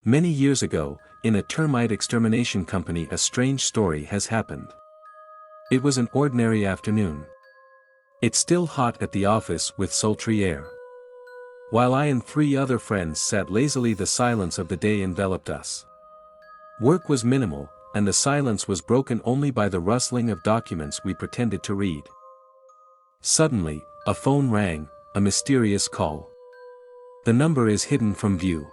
Many years ago, in a termite extermination company, a strange story has happened. It was an ordinary afternoon. It's still hot at the office with sultry air. While I and 3 other friends sat lazily, the silence of the day enveloped us. Work was minimal, and the silence was broken only by the rustling of documents we pretended to read. Suddenly, a phone rang, a mysterious call. "The number is hidden from view."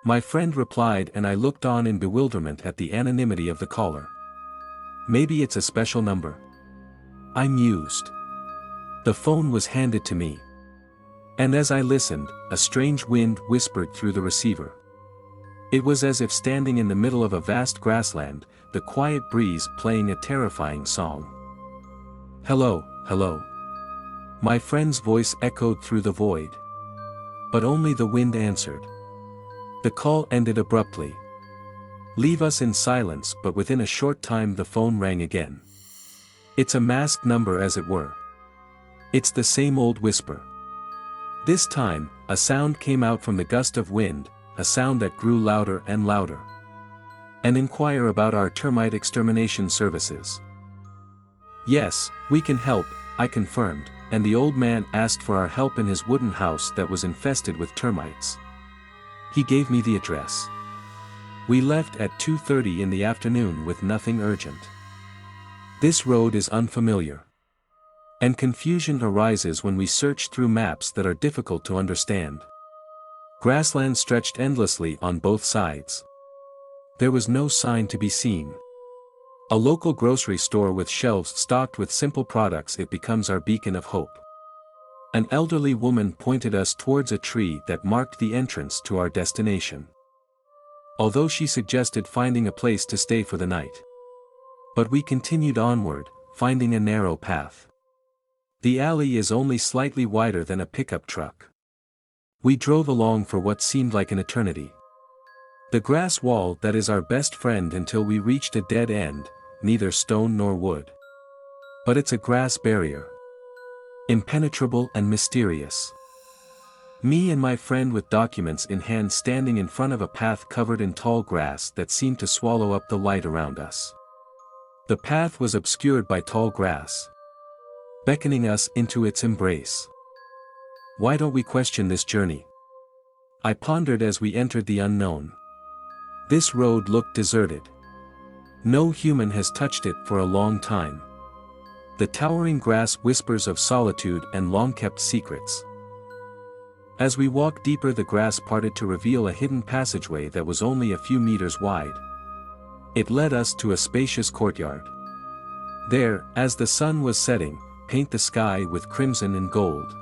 My friend replied, and I looked on in bewilderment at the anonymity of the caller. Maybe it's a special number, I mused. The phone was handed to me. And as I listened, a strange wind whispered through the receiver. It was as if standing in the middle of a vast grassland, the quiet breeze playing a terrifying song. "Hello, hello." My friend's voice echoed through the void. But only the wind answered. The call ended abruptly. Leave us in silence, but within a short time the phone rang again. It's a masked number, as it were. It's the same old whisper. This time, a sound came out from the gust of wind, a sound that grew louder and louder. "And inquire about our termite extermination services." "Yes, we can help," I confirmed, and the old man asked for our help in his wooden house that was infested with termites. He gave me the address. We left at 2:30 in the afternoon with nothing urgent. This road is unfamiliar. And confusion arises when we search through maps that are difficult to understand. Grassland stretched endlessly on both sides. There was no sign to be seen. A local grocery store with shelves stocked with simple products, it becomes our beacon of hope. An elderly woman pointed us towards a tree that marked the entrance to our destination. Although she suggested finding a place to stay for the night. But we continued onward, finding a narrow path. The alley is only slightly wider than a pickup truck. We drove along for what seemed like an eternity. The grass wall that is our best friend until we reached a dead end, neither stone nor wood. But it's a grass barrier. Impenetrable and mysterious. Me and my friend with documents in hand standing in front of a path covered in tall grass that seemed to swallow up the light around us. The path was obscured by tall grass, beckoning us into its embrace. Why don't we question this journey? I pondered as we entered the unknown. This road looked deserted. No human has touched it for a long time. The towering grass whispers of solitude and long-kept secrets. As we walked deeper, the grass parted to reveal a hidden passageway that was only a few meters wide. It led us to a spacious courtyard. There, as the sun was setting, paint the sky with crimson and gold.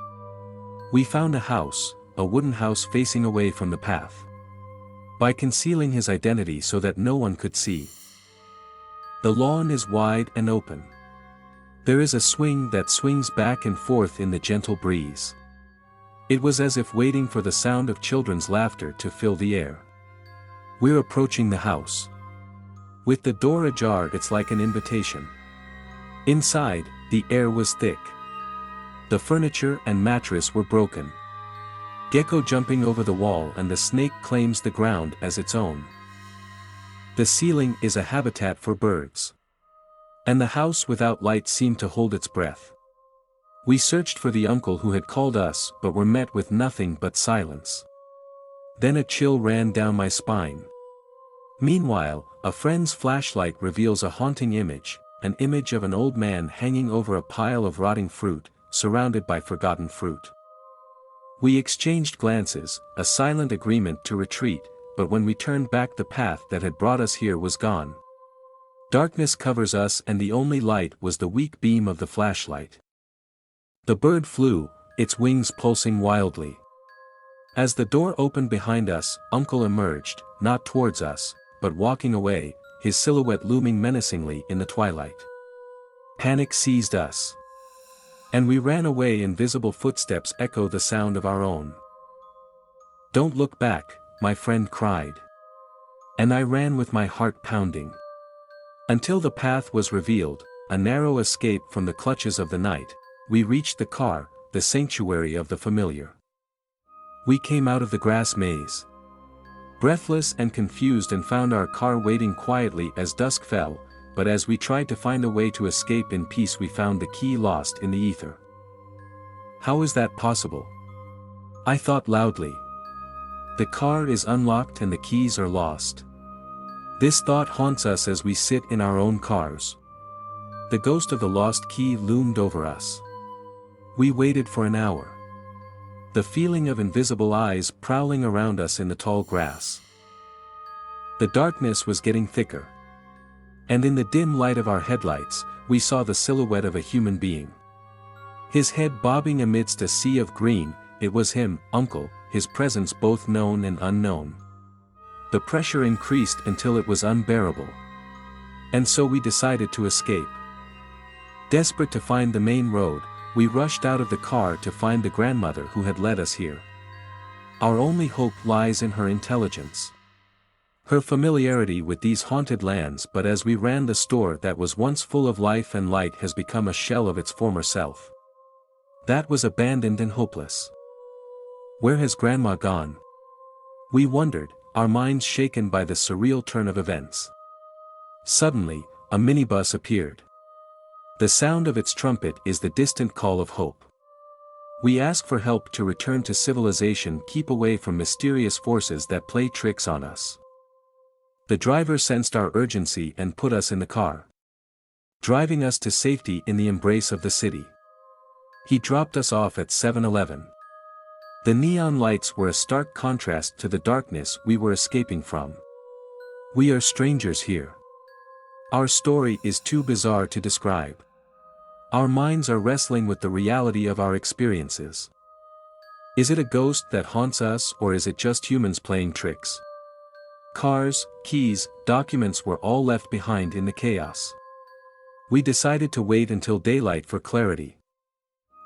We found a house, a wooden house facing away from the path. By concealing his identity so that no one could see. The lawn is wide and open. There is a swing that swings back and forth in the gentle breeze. It was as if waiting for the sound of children's laughter to fill the air. We're approaching the house. With the door ajar, it's like an invitation. Inside, the air was thick. The furniture and mattress were broken. Gecko jumping over the wall, and the snake claims the ground as its own. The ceiling is a habitat for birds. And the house without light seemed to hold its breath. We searched for the uncle who had called us, but were met with nothing but silence. Then a chill ran down my spine. Meanwhile, a friend's flashlight reveals a haunting image, an image of an old man hanging over a pile of rotting fruit, surrounded by forgotten fruit. We exchanged glances, a silent agreement to retreat, but when we turned back, the path that had brought us here was gone. Darkness covers us, and the only light was the weak beam of the flashlight. The bird flew, its wings pulsing wildly. As the door opened behind us, Uncle emerged, not towards us, but walking away, his silhouette looming menacingly in the twilight. Panic seized us. And we ran away. Invisible footsteps echo the sound of our own. "Don't look back," my friend cried. And I ran with my heart pounding. Until the path was revealed, a narrow escape from the clutches of the night. We reached the car, the sanctuary of the familiar. We came out of the grass maze. Breathless and confused, and found our car waiting quietly as dusk fell, but as we tried to find a way to escape in peace we found the key lost in the ether. How is that possible? I thought loudly. The car is unlocked and the keys are lost. This thought haunts us as we sit in our own cars. The ghost of the lost key loomed over us. We waited for an hour. The feeling of invisible eyes prowling around us in the tall grass. The darkness was getting thicker. And in the dim light of our headlights, we saw the silhouette of a human being. His head bobbing amidst a sea of green. It was him, Uncle, his presence both known and unknown. The pressure increased until it was unbearable. And so we decided to escape. Desperate to find the main road, we rushed out of the car to find the grandmother who had led us here. Our only hope lies in her intelligence. Her familiarity with these haunted lands, but as we ran, the store that was once full of life and light has become a shell of its former self. That was abandoned and hopeless. Where has Grandma gone? We wondered, our minds shaken by the surreal turn of events. Suddenly, a minibus appeared. The sound of its trumpet is the distant call of hope. We ask for help to return to civilization, keep away from mysterious forces that play tricks on us. The driver sensed our urgency and put us in the car, driving us to safety in the embrace of the city. He dropped us off at 7-Eleven. The neon lights were a stark contrast to the darkness we were escaping from. We are strangers here. Our story is too bizarre to describe. Our minds are wrestling with the reality of our experiences. Is it a ghost that haunts us, or is it just humans playing tricks? Cars, keys, documents were all left behind in the chaos. We decided to wait until daylight for clarity.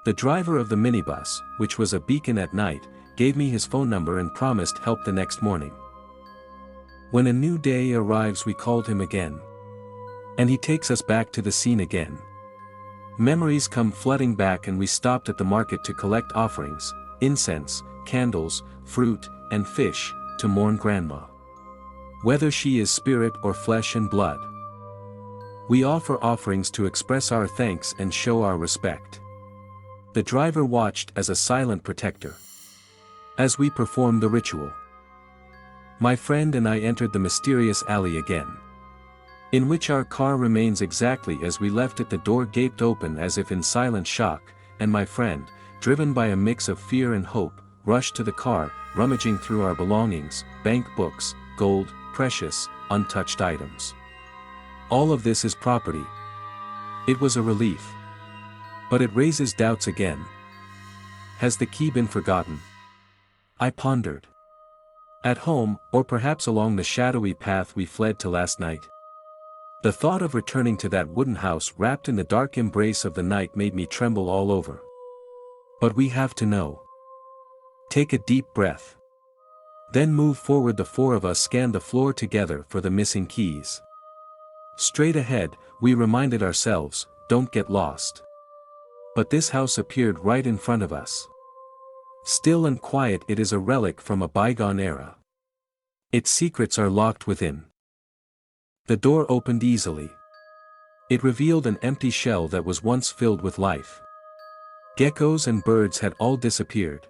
The driver of the minibus, which was a beacon at night, gave me his phone number and promised help the next morning. When a new day arrives, we called him again. And he takes us back to the scene again. Memories come flooding back, and we stopped at the market to collect offerings, incense, candles, fruit, and fish, to mourn Grandma. Whether she is spirit or flesh and blood, we offer offerings to express our thanks and show our respect. The driver watched as a silent protector. As we performed the ritual, my friend and I entered the mysterious alley again, in which our car remains exactly as we left it. The door gaped open as if in silent shock, and my friend, driven by a mix of fear and hope, rushed to the car, rummaging through our belongings, bank books, gold, precious, untouched items. All of this is property. It was a relief. But it raises doubts again. Has the key been forgotten? I pondered. At home, or perhaps along the shadowy path we fled to last night? The thought of returning to that wooden house wrapped in the dark embrace of the night made me tremble all over. But we have to know. Take a deep breath. Then move forward. The four of us scanned the floor together for the missing keys. Straight ahead, we reminded ourselves, don't get lost. But this house appeared right in front of us. Still and quiet, it is a relic from a bygone era. Its secrets are locked within. The door opened easily. It revealed an empty shell that was once filled with life. Geckos and birds had all disappeared.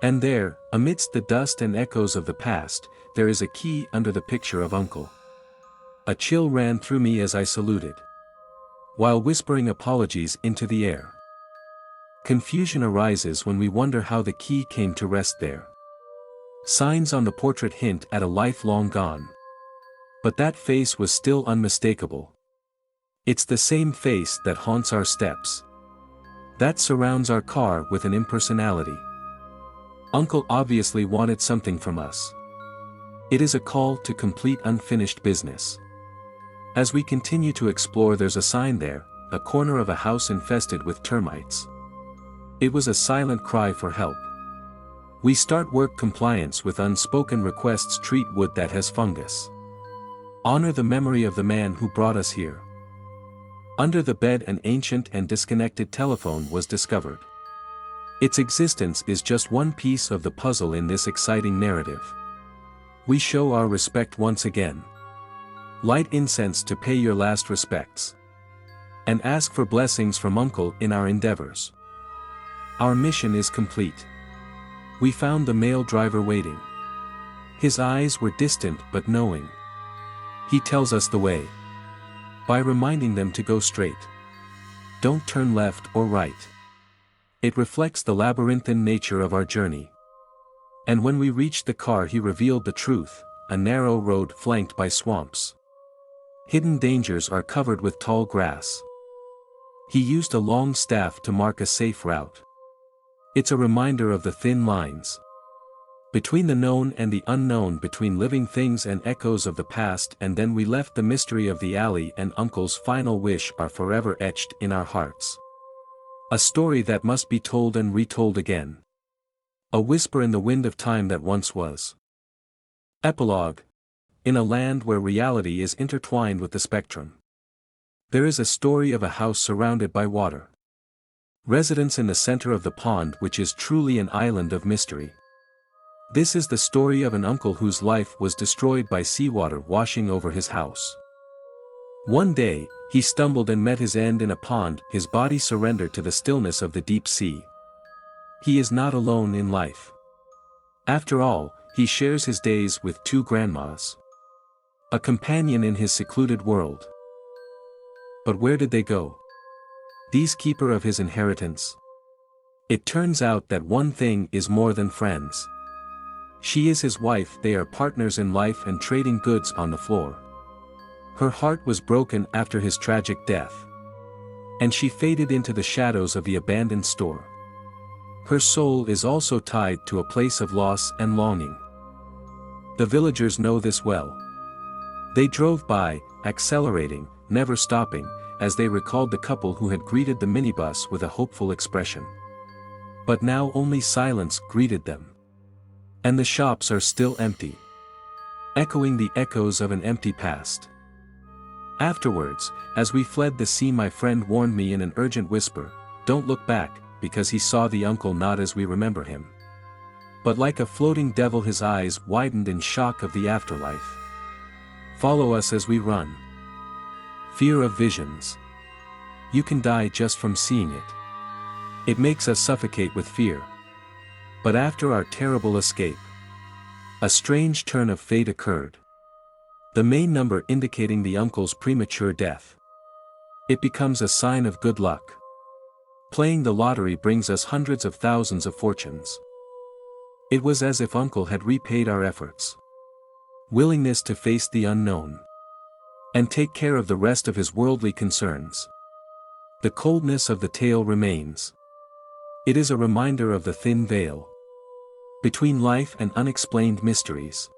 And there, amidst the dust and echoes of the past, there is a key under the picture of Uncle. A chill ran through me as I saluted, while whispering apologies into the air. Confusion arises when we wonder how the key came to rest there. Signs on the portrait hint at a life long gone. But that face was still unmistakable. It's the same face that haunts our steps, that surrounds our car with an impersonality. Uncle obviously wanted something from us. It is a call to complete unfinished business. As we continue to explore, there's a sign there, a corner of a house infested with termites. It was a silent cry for help. We start work. Compliance with unspoken requests. Treat wood that has fungus. Honor the memory of the man who brought us here. Under the bed, an ancient and disconnected telephone was discovered. Its existence is just one piece of the puzzle in this exciting narrative. We show our respect once again. Light incense to pay your last respects. And ask for blessings from Uncle in our endeavors. Our mission is complete. We found the male driver waiting. His eyes were distant but knowing. He tells us the way. By reminding them to go straight. Don't turn left or right. It reflects the labyrinthine nature of our journey. And when we reached the car he revealed the truth, a narrow road flanked by swamps. Hidden dangers are covered with tall grass. He used a long staff to mark a safe route. It's a reminder of the thin lines between the known and the unknown, between living things and echoes of the past. And then we left. The mystery of the alley and Uncle's final wish are forever etched in our hearts. A story that must be told and retold again. A whisper in the wind of time that once was. Epilogue. In a land where reality is intertwined with the spectrum. There is a story of a house surrounded by water. Residence in the center of the pond, which is truly an island of mystery. This is the story of an uncle whose life was destroyed by seawater washing over his house. One day, he stumbled and met his end in a pond. His body surrendered to the stillness of the deep sea. He is not alone in life. After all, he shares his days with two grandmas. A companion in his secluded world. But where did they go? These keeper of his inheritance? It turns out that one thing is more than friends. She is his wife. They are partners in life and trading goods on the floor. Her heart was broken after his tragic death. And she faded into the shadows of the abandoned store. Her soul is also tied to a place of loss and longing. The villagers know this well. They drove by, accelerating, never stopping, as they recalled the couple who had greeted the minibus with a hopeful expression. But now only silence greeted them. And the shops are still empty. Echoing the echoes of an empty past. Afterwards, as we fled the sea, my friend warned me in an urgent whisper, "Don't look back," because he saw the uncle not as we remember him. But like a floating devil his eyes widened in shock of the afterlife. Follow us as we run. Fear of visions. You can die just from seeing it. It makes us suffocate with fear. But after our terrible escape, a strange turn of fate occurred. The main number indicating the uncle's premature death. It becomes a sign of good luck. Playing the lottery brings us hundreds of thousands of fortunes. It was as if Uncle had repaid our efforts. Willingness to face the unknown. And take care of the rest of his worldly concerns. The coldness of the tale remains. It is a reminder of the thin veil between life and unexplained mysteries.